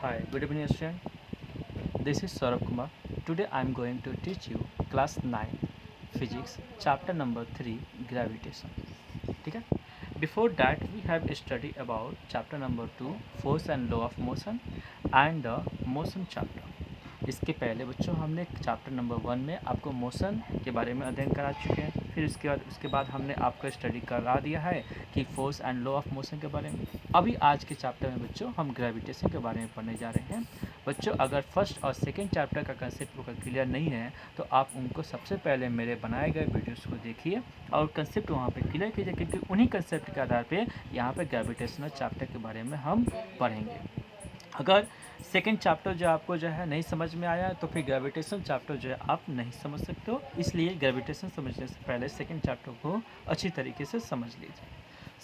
Hi, good evening, student. This is Saurabh Kumar. Today I am going to teach you class 9 physics chapter number 3 gravitation. ठीक है? Before that we have studied about chapter number 2 force and law of motion and the motion chapter. इसके पहले बच्चों हमने chapter number 1 में आपको motion के बारे में अध्ययन करा चुके हैं। फिर उसके बाद हमने आपको स्टडी करा दिया है कि force and law of motion के बारे में। अभी आज के चैप्टर में बच्चों हम ग्रेविटेशन के बारे में पढ़ने जा रहे हैं। बच्चों अगर फर्स्ट और सेकंड चैप्टर का कंसेप्ट अगर क्लियर नहीं है तो आप उनको सबसे पहले मेरे बनाए गए वीडियोस को देखिए और कंसेप्ट वहाँ पे क्लियर कीजिए, क्योंकि उन्हीं कंसेप्ट के आधार पे यहाँ पे ग्रेविटेशनल चैप्टर के बारे में हम पढ़ेंगे। अगर सेकेंड चैप्टर जो आपको जो है नहीं समझ में आया तो फिर ग्रेविटेशन चैप्टर जो है आप नहीं समझ सकते हो, इसलिए ग्रेविटेशन समझने से पहले सेकेंड चैप्टर को अच्छी तरीके से समझ लीजिए।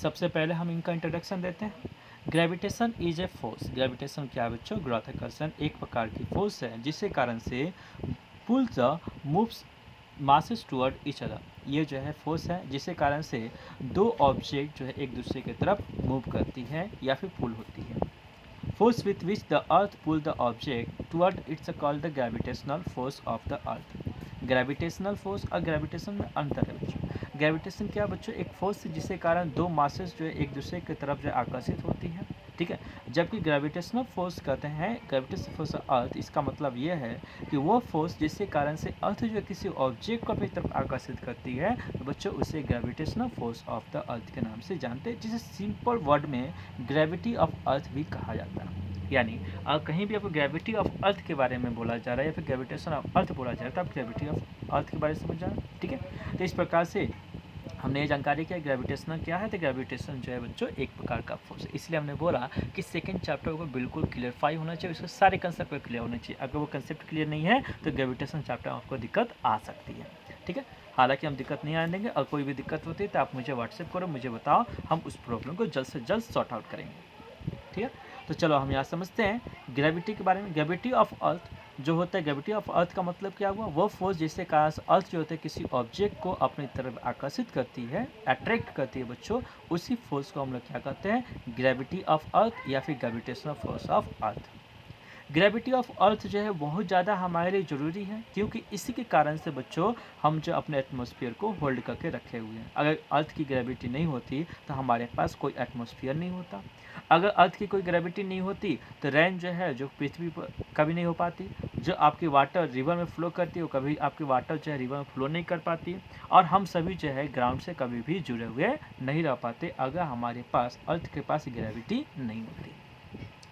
सबसे पहले हम इनका इंट्रोडक्शन देते हैं। Gravitation is a force. Gravitation क्या है बच्चों? गुरुत्वाकर्षण एक प्रकार की फोर्स है जिसके कारण से pull the moves masses toward each other. ये जो है फोर्स है जिसके कारण से दो ऑब्जेक्ट जो है एक दूसरे की तरफ मूव करती है या फिर पुल होती है। Force with which the earth pull the object toward it's called the gravitational force of the earth. Gravitational force और ग्रेविटेशन में अंतर है बच्चों। ग्रेविटेशन क्या बच्चों? एक फोर्स जिसके कारण दो मासेस जो है एक दूसरे की तरफ जो आकर्षित होती हैं, ठीक है। जबकि ग्रेविटेशनल फोर्स कहते हैं ग्रेविटेशनल फोर्स ऑफ अर्थ, इसका मतलब ये है कि वो फोर्स जिसके कारण से अर्थ जो किसी ऑब्जेक्ट को अपनी तरफ आकर्षित करती है तो बच्चों उसे gravitational force of the earth के नाम से जानते हैं, जिसे सिंपल वर्ड में ग्रेविटी ऑफ अर्थ भी कहा जाता है। यानी कहीं भी आपको ग्रेविटी ऑफ अर्थ के बारे में बोला जा रहा है या फिर ग्रेविटेशन ऑफ अर्थ बोला जा रहा है तो आप ग्रेविटी ऑफ अर्थ के बारे में समझ जाना, ठीक है। तो इस प्रकार से हमने ये जानकारी किया ग्रेविटेशन क्या है। तो ग्रेविटेशन जो है बच्चों एक प्रकार का फोर्स है, इसलिए हमने बोला कि सेकंड चैप्टर को बिल्कुल क्लियरफाई होना चाहिए, उसके सारे कंसेप्ट क्लियर होने चाहिए। अगर वो कंसेप्ट क्लियर नहीं है तो ग्रेविटेशन चैप्टर में आपको दिक्कत आ सकती है, ठीक है। हालांकि हम दिक्कत नहीं आने देंगे, और कोई भी दिक्कत होती है तो आप मुझे व्हाट्सएप करो, मुझे बताओ, हम उस प्रॉब्लम को जल्द से जल्द सॉर्ट आउट करेंगे, ठीक है। तो चलो हम यहाँ समझते हैं ग्रेविटी के बारे में। ग्रेविटी ऑफ अर्थ जो होता है, ग्रेविटी ऑफ अर्थ का मतलब क्या हुआ? वो फोर्स जिससे कारण अर्थ जो होता है किसी ऑब्जेक्ट को अपनी तरफ आकर्षित करती है, अट्रैक्ट करती है बच्चों, उसी फोर्स को हम लोग क्या कहते हैं? ग्रेविटी ऑफ अर्थ या फिर gravitational force of earth. Gravity of earth जो है बहुत ज़्यादा हमारे लिए ज़रूरी है, क्योंकि इसी के कारण से बच्चों हम जो अपने एटमॉस्फेयर को होल्ड करके रखे हुए हैं। अगर अर्थ की ग्रेविटी नहीं होती तो हमारे पास कोई एटमॉस्फेयर नहीं होता। अगर अर्थ की कोई ग्रेविटी नहीं होती तो रेन जो है जो पृथ्वी पर कभी नहीं हो पाती। जो आपकी वाटर रिवर में फ्लो करती है वो कभी आपकी वाटर जो है रिवर में फ्लो नहीं कर पाती। और हम सभी जो है ग्राउंड से कभी भी जुड़े हुए नहीं रह पाते अगर हमारे पास अर्थ के पास ग्रेविटी नहीं होती,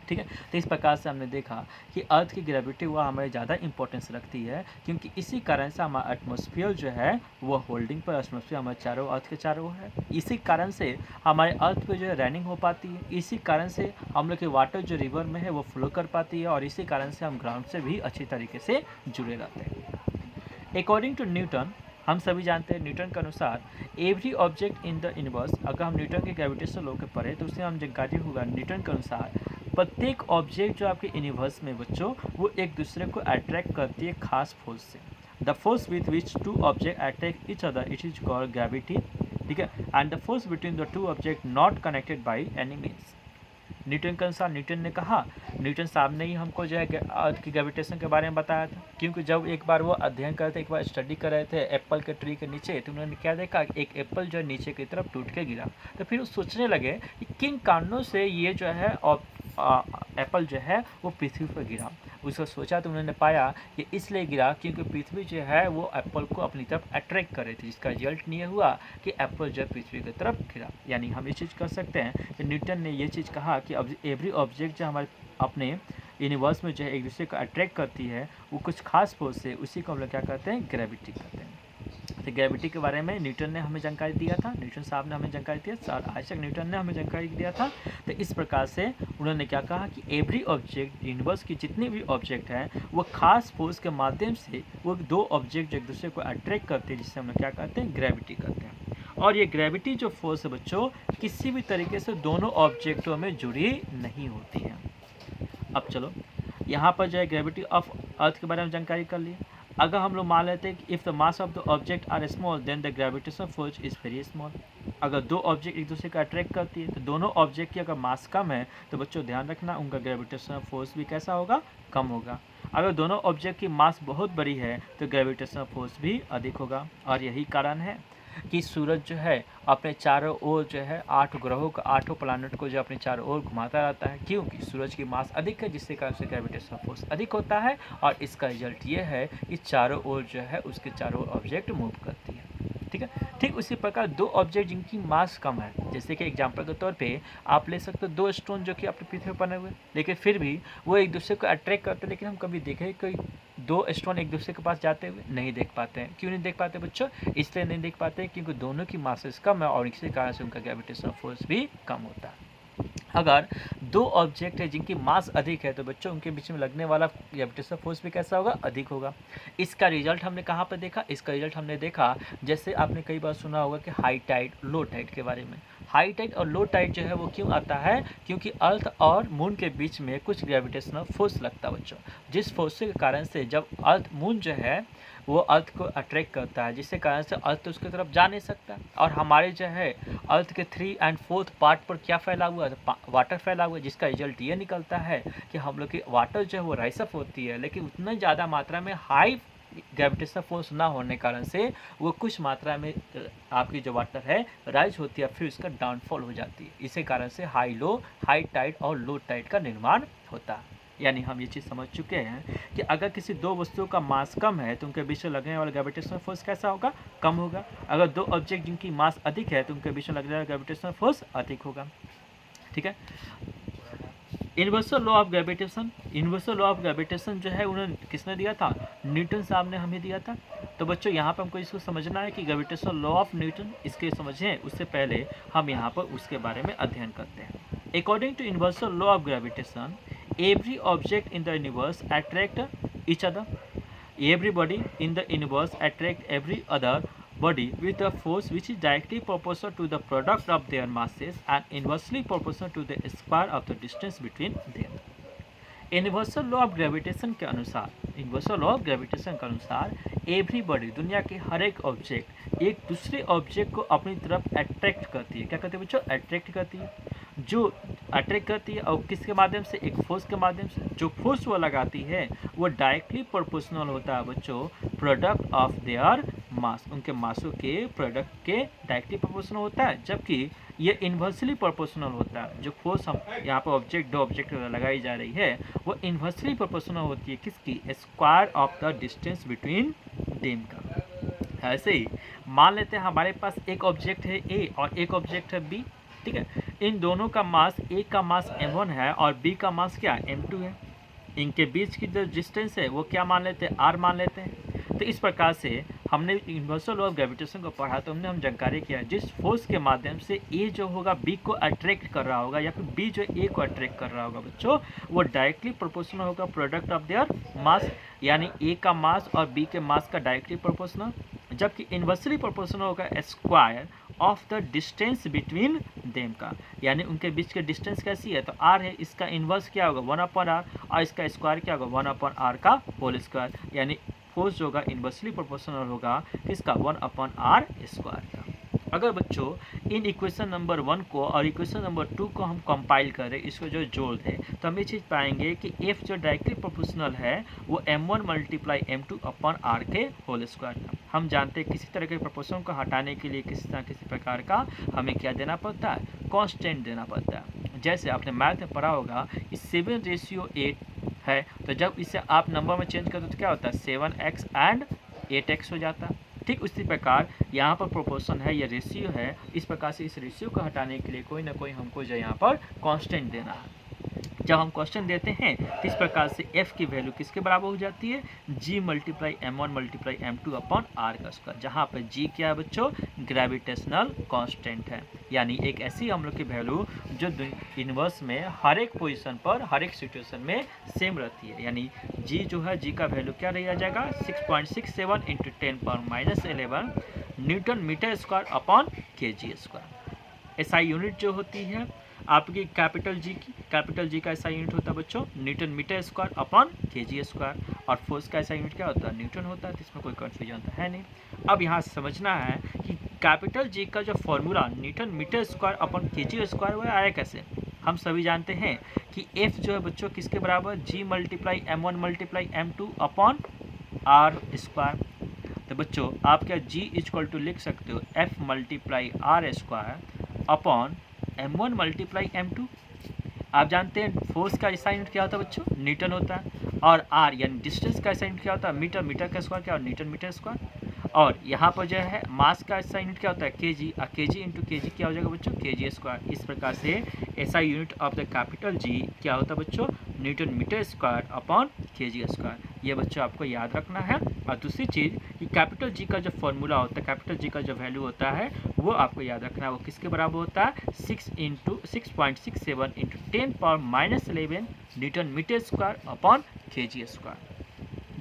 ठीक है। तो इस प्रकार से हमने देखा कि अर्थ की ग्रेविटी वह हमें ज़्यादा इंपॉर्टेंस रखती है, क्योंकि इसी कारण से हमारा एटमॉस्फेयर जो है वो होल्डिंग पर एटमॉस्फेयर हमारे चारों अर्थ के चारों है। इसी कारण से हमारे अर्थ पे जो है रनिंग हो पाती है। इसी कारण से हम लोग की वाटर जो रिवर में है वो फ्लो कर पाती है, और इसी कारण से हम ग्राउंड से भी अच्छी तरीके से जुड़े रहते हैं। अकॉर्डिंग टू न्यूटन, हम सभी जानते हैं न्यूटन के अनुसार every object in the universe, अगर हम न्यूटन के ग्रेविटेशनल लॉ के पढ़े तो उससे हम जानकारी होगा न्यूटन के अनुसार प्रत्येक ऑब्जेक्ट जो आपके यूनिवर्स में बच्चों वो एक दूसरे को अट्रैक्ट करती है खास फोर्स से। The force with which two object attract each other it is called gravity, ठीक है। And the force between the two object not connected by any means. Newton के अनुसार, न्यूटन ने कहा, न्यूटन साहब ने ही हमको जो है अर्थ की ग्रेविटेशन के बारे में बताया था, क्योंकि जब एक बार वो अध्ययन कर रहे थे, एक बार स्टडी कर रहे थे एप्पल के ट्री के नीचे, तो उन्होंने क्या देखा, एक एप्पल जो है नीचे की तरफ टूट के गिरा। तो फिर वो सोचने लगे कि किन कारणों से ये जो है एप्पल जो है वो पृथ्वी पर गिरा। उसको सोचा तो उन्होंने पाया कि इसलिए गिरा क्योंकि पृथ्वी जो है वो एप्पल को अपनी तरफ अट्रैक्ट कर रही थी, जिसका रिजल्ट ये हुआ कि एप्पल जो है पृथ्वी की तरफ गिरा। यानी हम ये चीज़ कर सकते हैं कि न्यूटन ने ये चीज़ कहा कि अब एवरी ऑब्जेक्ट जो हमारे अपने यूनिवर्स में जो है एक दूसरे को अट्रैक्ट करती है वो कुछ खास फोर्स से, उसी को हम लोग क्या कहते हैं? ग्रेविटी कहते हैं। तो ग्रेविटी के बारे में न्यूटन ने हमें जानकारी दिया था, न्यूटन साहब ने हमें जानकारी दिया, सर आइजैक न्यूटन ने हमें जानकारी दिया था। तो इस प्रकार से उन्होंने क्या कहा कि एवरी ऑब्जेक्ट, यूनिवर्स की जितनी भी ऑब्जेक्ट हैं वो खास फोर्स के माध्यम से वो दो ऑब्जेक्ट जो एक दूसरे को अट्रैक्ट करते हैं, जिससे हम लोग क्या कहते हैं? ग्रेविटी कहते हैं। और ये ग्रेविटी जो फोर्स है बच्चों किसी भी तरीके से दोनों ऑब्जेक्टों में जुड़ी नहीं होती है। अब चलो यहाँ पर जो है ग्रेविटी ऑफ अर्थ के बारे में जानकारी कर ली। अगर हम लोग मान लेते हैं कि if the mass of the object are small then the gravitational force is very small. अगर दो ऑब्जेक्ट एक दूसरे को अट्रैक्ट करती है तो दोनों ऑब्जेक्ट की अगर मास कम है तो बच्चों ध्यान रखना उनका ग्रेविटेशनल फोर्स भी कैसा होगा, कम होगा। अगर दोनों ऑब्जेक्ट की मास बहुत बड़ी है तो ग्रेविटेशनल फोर्स भी अधिक होगा। और यही कारण है कि सूरज जो है अपने चारों ओर जो है 8 ग्रहों का 8 प्लैनेट को जो अपने चारों ओर घुमाता रहता है, क्योंकि सूरज की मास अधिक है जिससे कारण से ग्रेविटेशनल फोर्स अधिक होता है। और इसका रिजल्ट ये है कि चारों ओर जो है उसके चारों ओर ऑब्जेक्ट मूव करती है। ठीक है, ठीक उसी प्रकार दो ऑब्जेक्ट जिनकी मास कम है, जैसे कि एग्जांपल के तौर पे आप ले सकते हो दो स्टोन जो कि अपने पृथ्वी पर बने हुए, लेकिन फिर भी वो एक दूसरे को अट्रैक्ट करते हैं। लेकिन हम कभी देखें कोई दो स्टोन एक दूसरे के पास जाते हुए नहीं देख पाते हैं। क्यों नहीं देख पाते बच्चों? इसलिए नहीं देख पाते क्योंकि दोनों की मासेस कम है और इसी कारण से उनका ग्रेविटेशनल फोर्स भी कम होता है। अगर दो ऑब्जेक्ट है जिनकी मास अधिक है तो बच्चों उनके बीच में लगने वाला ग्रेविटेशनल फोर्स भी कैसा होगा, अधिक होगा। इसका रिजल्ट हमने कहाँ पर देखा? इसका रिजल्ट हमने देखा जैसे आपने कई बार सुना होगा कि हाई टाइड लो टाइड के बारे में। हाई टाइड और लो टाइड जो है वो क्यों आता है? क्योंकि अर्थ और मून के बीच में कुछ ग्रेविटेशनल फोर्स लगता है बच्चों, जिस फोर्स के कारण से जब अर्थ मून जो है वो अर्थ को अट्रैक्ट करता है, जिससे कारण से अर्थ उसकी तरफ जा नहीं सकता। और हमारे जो है अर्थ के 3 और 4 पार्ट पर क्या फैला हुआ है? वाटर फैला हुआ है, जिसका रिजल्ट ये निकलता है कि हम लोग की वाटर जो है वो राइस अप होती है, लेकिन उतना ज़्यादा मात्रा में हाई ग्रेविटेशनल फोर्स ना होने कारण से वो कुछ मात्रा में आपकी जो वाटर है राइज होती है, फिर उसका डाउनफॉल हो जाती है। इसी कारण से हाई टाइड और लो टाइड का निर्माण होता है। यानी हम ये चीज़ समझ चुके हैं कि अगर किसी दो वस्तुओं का मास कम है तो उनके बीच में लगने वाला ग्रेविटेशनल फोर्स कैसा होगा, कम होगा। अगर दो ऑब्जेक्ट जिनकी मास अधिक है तो उनके बीच में लगने वाला ग्रेविटेशनल फोर्स अधिक होगा। ठीक है, universal law of gravitation, universal law of gravitation जो है उन्होंने किसने दिया था? न्यूटन साहब ने हमें दिया था। तो बच्चों यहाँ पर हमको इसको समझना है कि ग्रेविटेशनल लॉ ऑफ न्यूटन, इसके समझें उससे पहले हम यहाँ पर उसके बारे में अध्ययन करते हैं। According to universal law of gravitation every object in the universe attract each other. Everybody in the universe attract every other body with a force which is directly proportional to the product of their masses and inversely proportional to the square of the distance between them. Universal law of gravitation के अनुसार, universal law of gravitation के अनुसार everybody, दुनिया के हर एक object एक दूसरे object को अपनी तरफ अट्रैक्ट करती है। क्या करती है बच्चों? अट्रैक्ट करती है। जो अट्रैक्ट करती है और किसके माध्यम से? एक फोर्स के माध्यम से। जो फोर्स वो लगाती है वो डायरेक्टली प्रोपोर्शनल होता है बच्चों प्रोडक्ट ऑफ देयर मास, उनके मासों के प्रोडक्ट के डायरेक्टली प्रोपोर्शनल होता है। जबकि ये इन्वर्सली प्रोपोर्शनल होता है। जो फोर्स हम यहाँ पर ऑब्जेक्ट दो ऑब्जेक्ट लगाई जा रही है वो इन्वर्सली प्रोपोर्शनल होती है किसकी? Square of the distance between them का। ऐसे ही मान लेते हैं हमारे पास एक ऑब्जेक्ट है ए और एक ऑब्जेक्ट है बी। ठीक है, इन दोनों का मास, ए का मास m1 है और बी का मास क्या? m2 है। इनके बीच की जो डिस्टेंस है वो क्या मान लेते हैं? r मान लेते हैं। तो इस प्रकार से हमने यूनिवर्सल लॉ ऑफ ग्रेविटेशन को पढ़ा तो हम जानकारी किया जिस फोर्स के माध्यम से ए जो होगा बी को अट्रैक्ट कर रहा होगा या फिर बी जो ए को अट्रैक्ट कर रहा होगा बच्चों, वो डायरेक्टली प्रोपोर्शनल होगा प्रोडक्ट ऑफ देयर मास, यानी ए का मास और बी के मास का डायरेक्टली प्रोपोर्शनल। जबकि इन्वर्सली प्रोपोर्शनल होगा square of the distance between them का, यानी उनके बीच के डिस्टेंस कैसी है? तो r है, इसका इन्वर्स क्या होगा? 1/r, और इसका स्क्वायर क्या होगा? 1/r का होल स्क्वायर। यानी फोर्स जो होगा इन्वर्सली प्रोपोर्शनल होगा किसका? 1/r स्क्वायर का। अगर बच्चों इन इक्वेशन नंबर 1 को और इक्वेशन नंबर 2 को हम कंपाइल करें, इसको जो जोड़ दें, तो हम ये चीज़ पाएंगे कि f जो डायरेक्टली प्रोपोर्शनल है वो m1 × m2/r के होल स्क्वायर का। हम जानते हैं किसी तरह के प्रोपोर्शन को हटाने के लिए किसी ना किसी प्रकार का हमें क्या देना पड़ता है? कांस्टेंट देना पड़ता है। जैसे आपने मैथ में पढ़ा होगा कि 7:8 है, तो जब इसे आप नंबर में चेंज करते तो क्या होता है? 7x एंड 8x हो जाता है। ठीक उसी प्रकार यहाँ पर प्रोपोर्शन है, ये रेशियो है। इस प्रकार से इस रेशियो को हटाने के लिए कोई ना कोई हमको जो यहाँ पर कांस्टेंट देना है। जब हम क्वेश्चन देते हैं तो इस प्रकार से f की वैल्यू किसके बराबर हो जाती है? g × m1 × m2/r का स्क्वायर, जहाँ पर g क्या है बच्चों? ग्रेविटेशनल कांस्टेंट है। यानी एक ऐसी हम लोग की वैल्यू जो यूनिवर्स में हर एक पोजीशन पर हर एक सिचुएशन में सेम रहती है। यानी g जो है, g का वैल्यू क्या रह जाएगा? 6.67 × 10⁻11 newton metre square square. SI unit जो होती है आपकी कैपिटल जी का ऐसा यूनिट होता है बच्चों newton metre square upon KG square, और फोर्स का ऐसा यूनिट क्या होता है न्यूटन होता है, तो इसमें कोई कन्फ्यूजन तो है नहीं। अब यहाँ समझना है कि कैपिटल जी का जो formula newton metre square upon KG square वो आया कैसे। हम सभी जानते हैं कि F जो है बच्चों किसके बराबर G multiply M1 multiply M2 upon R square. तो बच्चों आप क्या G इक्वल टू लिख सकते हो F multiply R square upon M1 multiply M2। आप जानते हैं फोर्स का ऐसा यूनिट क्या होता है बच्चों न्यूटन होता है, और आर यानी डिस्टेंस का ऐसा यूनिट क्या होता है मीटर, मीटर का स्क्वायर क्या, न्यूटन मीटर स्क्वायर। और यहाँ पर जो है मास का ऐसा यूनिट क्या होता है केजी, और केजी इंटू केजी क्या हो जाएगा बच्चों केजी स्क्वायर। इस प्रकार से ऐसा unit of the capital G क्या होता है बच्चों newton metre square upon KG square. ये बच्चों आपको याद रखना है। और दूसरी चीज़ कि कैपिटल जी का जो फॉर्मूला होता है, कैपिटल जी का जो वैल्यू होता है वो आपको याद रखना है, वो किसके बराबर होता है 6.67 into 10⁻11 newton metre square upon KG square.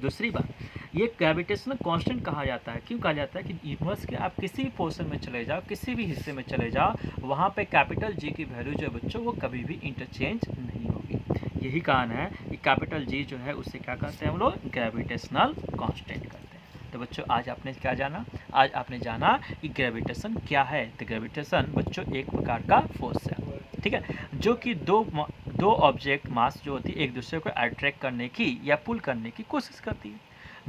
दूसरी बात, ये ग्रेविटेशनल कांस्टेंट कहा जाता है। क्यों कहा जाता है कि यूनिवर्स के आप किसी भी पोर्शन में चले जाओ, किसी भी हिस्से में चले जाओ, वहाँ पे कैपिटल जी की वैल्यू जो है बच्चों वो कभी भी इंटरचेंज नहीं होगी। यही कारण है कि कैपिटल जी जो है उससे क्या कहते हैं हम लोग ग्रेविटेशनल कांस्टेंट कहते हैं। तो बच्चों आज आपने क्या जाना, आज आपने जाना कि ग्रेविटेशन क्या है। तो ग्रेविटेशन बच्चों एक प्रकार का फोर्स है, ठीक है, जो कि दो ऑब्जेक्ट मास जो होती है एक दूसरे को अट्रैक्ट करने की या पुल करने की कोशिश करती है।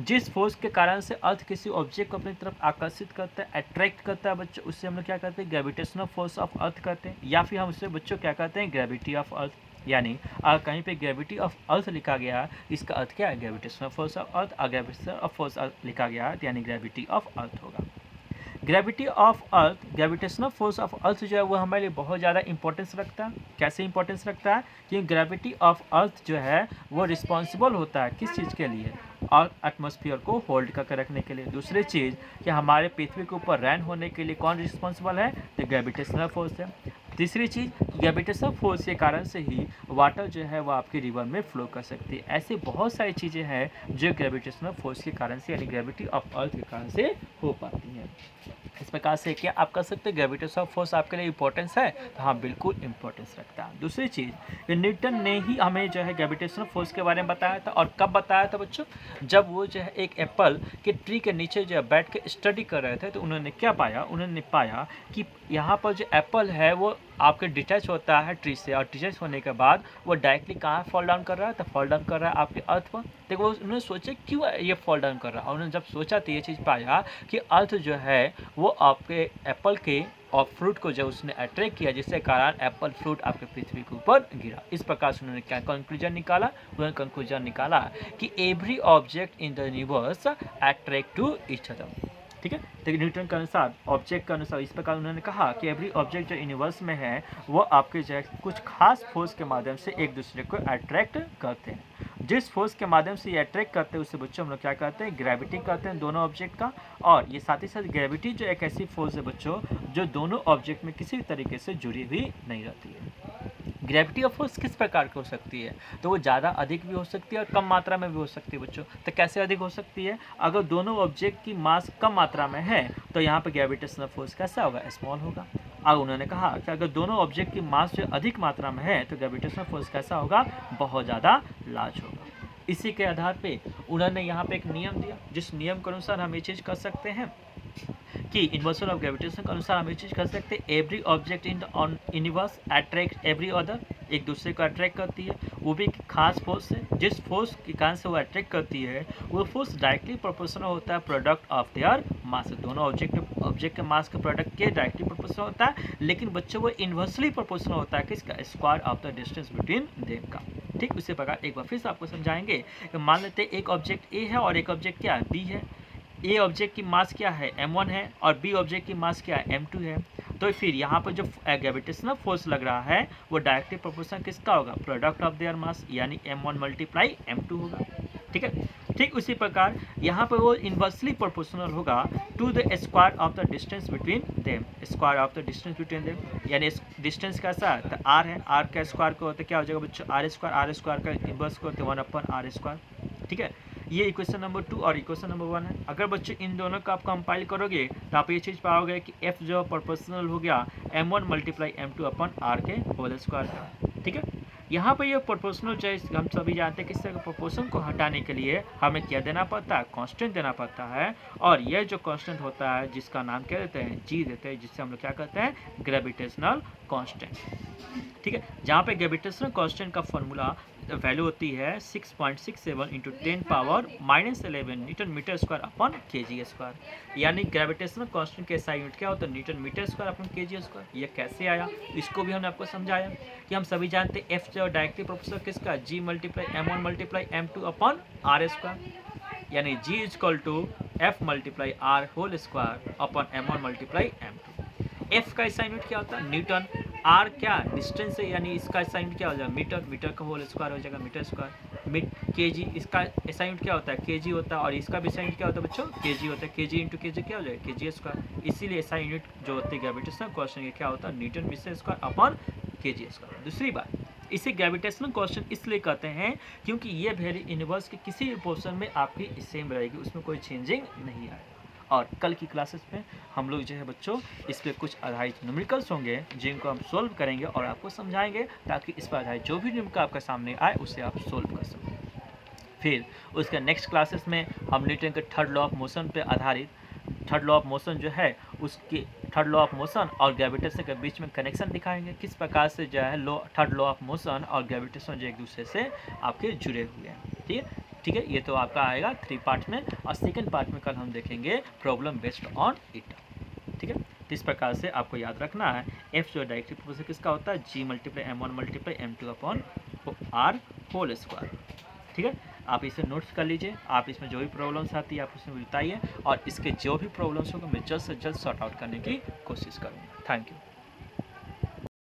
जिस फोर्स के कारण से अर्थ किसी ऑब्जेक्ट को अपनी तरफ आकर्षित करता है, अट्रैक्ट करता है बच्चों, उससे हम लोग क्या कहते हैं ग्रेविटेशनल फोर्स ऑफ अर्थ कहते हैं, या फिर हम उससे बच्चों क्या कहते हैं ग्रेविटी ऑफ अर्थ। यानी अगर कहीं पे ग्रेविटी ऑफ अर्थ लिखा गया है इसका अर्थ क्या है ग्रेविटेशनल फोर्स ऑफ अर्थ, और ग्रेविटेशनल ऑफ फोर्स लिखा गया है यानी ग्रेविटी ऑफ अर्थ होगा। Gravity of earth, gravitational force of earth जो है वो हमारे लिए बहुत ज़्यादा इंपॉर्टेंस रखता है। कैसे इंपॉर्टेंस रखता है कि ग्रेविटी ऑफ अर्थ जो है वो रिस्पॉन्सिबल होता है किस चीज़ के लिए, और एटमॉस्फेयर को होल्ड करके रखने के लिए। दूसरी चीज़ कि हमारे पृथ्वी के ऊपर रैन होने के लिए कौन रिस्पॉन्सिबल है, तो ग्रेविटेशनल फोर्स है। तीसरी चीज़ ग्रेविटेशनल फोर्स के कारण से ही वाटर जो है वो आपकी रिवर में फ्लो कर सकती है। ऐसे बहुत सारी चीज़ें हैं जो ग्रेविटेशनल फोर्स के कारण से यानी ग्रेविटी ऑफ अर्थ के कारण से हो पाती हैं। इस प्रकार से क्या आप कर सकते हैं ग्रेविटेशनल फोर्स आपके लिए इंपॉर्टेंस है, तो हाँ बिल्कुल इंपॉर्टेंस रखता है। दूसरी चीज़ न्यूटन ने ही हमें जो है ग्रेविटेशनल फोर्स के बारे में बताया था, और कब बताया था बच्चों, जब वो जो है एक एप्पल के ट्री के नीचे जो है बैठ के स्टडी कर रहे थे, तो उन्होंने क्या पाया, उन्होंने पाया कि यहाँ पर जो एप्पल है वो आपके डिटैच होता है ट्री से, और डिटैच होने के बाद वो डायरेक्टली कहाँ फॉल डाउन कर रहा है, तो फॉल डाउन कर रहा है आपके अर्थ पर। तो वो उन्होंने सोचा क्यों ये फॉल डाउन कर रहा है, और उन्होंने जब सोचा तो ये चीज़ पाया कि अर्थ जो है वो आपके एप्पल के और फ्रूट को जब उसने अट्रैक्ट किया, जिसके कारण एप्पल फ्रूट आपके पृथ्वी के ऊपर गिरा। इस प्रकार से उन्होंने क्या कंक्लूजन निकाला, उन्होंने कंक्लूजन निकाला कि every object in the universe attract to each other. ठीक है, तो न्यूटन के अनुसार ऑब्जेक्ट के अनुसार इस प्रकार उन्होंने कहा कि एवरी ऑब्जेक्ट जो यूनिवर्स में है वो आपके जो है कुछ खास फोर्स के माध्यम से एक दूसरे को अट्रैक्ट करते हैं। जिस फोर्स के माध्यम से ये अट्रैक्ट करते हैं उससे बच्चों हम लोग क्या कहते हैं ग्रेविटी कहते हैं दोनों ऑब्जेक्ट का। और ये साथ ही साथ ग्रेविटी जो एक ऐसी फोर्स है बच्चों जो दोनों ऑब्जेक्ट में किसी भी तरीके से जुड़ी हुई नहीं रहती है। ग्रेविटी ऑफ फोर्स किस प्रकार की हो सकती है, तो वो ज़्यादा अधिक भी हो सकती है और कम मात्रा में भी हो सकती है बच्चों। तो कैसे अधिक हो सकती है, अगर दोनों ऑब्जेक्ट की मास कम मात्रा में है तो यहाँ पर ग्रेविटेशनल फोर्स कैसा होगा, स्मॉल होगा। अब उन्होंने कहा कि अगर दोनों ऑब्जेक्ट की मास जो अधिक मात्रा में है तो ग्रेविटेशनल फोर्स कैसा होगा, बहुत ज़्यादा लार्ज होगा। इसी के आधार पे उन्होंने यहाँ पे एक नियम दिया, जिस नियम के अनुसार हम ये चीज़ कर सकते हैं कि इन्वर्सल ऑफ ग्रेविटेशन के अनुसार हम ये चीज़ कर सकते हैं every object in the universe attract every other, एक दूसरे को अट्रैक्ट करती है, वो भी एक खास फोर्स है। जिस फोर्स के कारण से वो अट्रैक्ट करती है वो फोर्स डायरेक्टली प्रोपोर्शनल होता है प्रोडक्ट ऑफ देयर मास। दोनों ऑब्जेक्ट के मास के प्रोडक्ट के डायरेक्टली प्रोपोर्शनल होता है, लेकिन बच्चों वो इन्वर्सली प्रोपोर्शनल होता है किसका, square of the distance between them का। ठीक उसी प्रकार एक बार फिर से आपको समझाएंगे कि मान लेते हैं एक ऑब्जेक्ट ए है और एक ऑब्जेक्ट क्या है, बी है। ए ऑब्जेक्ट की मास क्या है, m1 है, और बी ऑब्जेक्ट की मास क्या है, m2 है। तो फिर यहाँ पर जो ग्रेविटेशनल फोर्स लग रहा है वो डायरेक्टली प्रोपोर्शनल किसका होगा, प्रोडक्ट ऑफ देयर मास, यानी m1 मल्टीप्लाई m2 होगा। ठीक है, ठीक उसी प्रकार यहाँ पर वो इन्वर्सली प्रोपोर्शनल होगा to the square of the distance between them, square of the distance between them, यानी डिस्टेंस कैसा है, तो r है, r का स्क्वायर को होता क्या हो जाएगा बच्चों, r स्क्वायर का इन्वर्स को होते 1/r स्क्वायर। ठीक है, ये इक्वेशन नंबर 2 और इक्वेशन नंबर 1 है। अगर बच्चे इन दोनों का आप कंपाइल करोगे तो आप ये चीज़ पाओगे कि f जो प्रोपोर्शनल हो गया m1 multiply m2 upon r के होल स्क्वायर का। ठीक है, यहाँ पर ये प्रोपोर्शनल चॉइस हम सभी जानते हैं, किस तरह के प्रोपोर्शन को हटाने के लिए हमें क्या देना पड़ता है, कांस्टेंट देना पड़ता है। और ये जो कांस्टेंट होता है जिसका नाम क्या देते हैं, जी देते हैं, जिससे हम लोग क्या कहते हैं, ग्रेविटेशनल कांस्टेंट। ठीक है, जहाँ पे ग्रेविटेशनल कांस्टेंट का फॉर्मूला वैल्यू होती है 6.67 into 10⁻⁻11 newton metre square upon kg square. यानी ग्रेविटेशनल कांस्टेंट के SI यूनिट क्या होता है, newton metre square upon kg square. ये कैसे आया, इसको भी हमने आपको समझाया कि हम सभी जानते हैं F जो डायरेक्टली प्रोपोर्शनल किसका, G multiply m1 multiply m2 upon r square. यानी G equal to F multiply r whole square upon m1 multiply m2। F का SI यूनिट क्या होता है, न्यूटन। r क्या डिस्टेंस है, यानी इसका SI यूनिट क्या हो जाएगा, मीटर। मीटर का होल स्क्वायर हो जाएगा मीटर स्क्वायर। kg इसका SI यूनिट क्या होता है, kg होता है। और इसका भी SI यूनिट क्या होता है बच्चों, kg होता है। kg इंटू kg क्या हो जाएगा, kg स्क्वायर। इसीलिए SI यूनिट जो होती है ग्रेविटेशनल कांस्टेंट क्या होता है, newton metre square upon kg square. दूसरी बात, इसे ग्रेविटेशनल कांस्टेंट इसलिए कहते हैं क्योंकि ये वैल्यू यूनिवर्स के किसी भी पोर्शन में आपकी सेम रहेगी, उसमें कोई चेंजिंग नहीं आएगा। और कल की क्लासेस में हम लोग जो है बच्चों इस पर कुछ आधारित न्यूमेरिकल्स होंगे जिनको हम सोल्व करेंगे और आपको समझाएंगे, ताकि इस पर आधारित जो भी न्यूमेरिकल आपके सामने आए उसे आप सोल्व कर सकें। फिर उसके नेक्स्ट क्लासेस में हम न्यूटन के थर्ड लॉ ऑफ मोशन पे आधारित, थर्ड लॉ ऑफ मोशन जो है उसके थर्ड लॉ ऑफ मोशन और ग्रेविटेशन के बीच में कनेक्शन दिखाएंगे, किस प्रकार से जो है थर्ड लॉ ऑफ मोशन और ग्रेविटेशन जो एक दूसरे से आपके जुड़े हुए हैं। ठीक है, ये तो आपका आएगा 3 पार्ट में। और सेकेंड पार्ट में कल हम देखेंगे प्रॉब्लम बेस्ड ऑन इट। ठीक है, तो इस प्रकार से आपको याद रखना है F जो डायरेक्टली प्रोपोर्शनल किसका होता है, G multiply m1 multiply m2 upon r whole square. ठीक है, आप इसे नोट्स कर लीजिए, आप इसमें जो भी प्रॉब्लम्स आती है आप उसमें बताइए, और इसके जो भी प्रॉब्लम्स होंगे मैं जल्द से जल्द सॉर्ट आउट करने की कोशिश करूँगा। Thank you.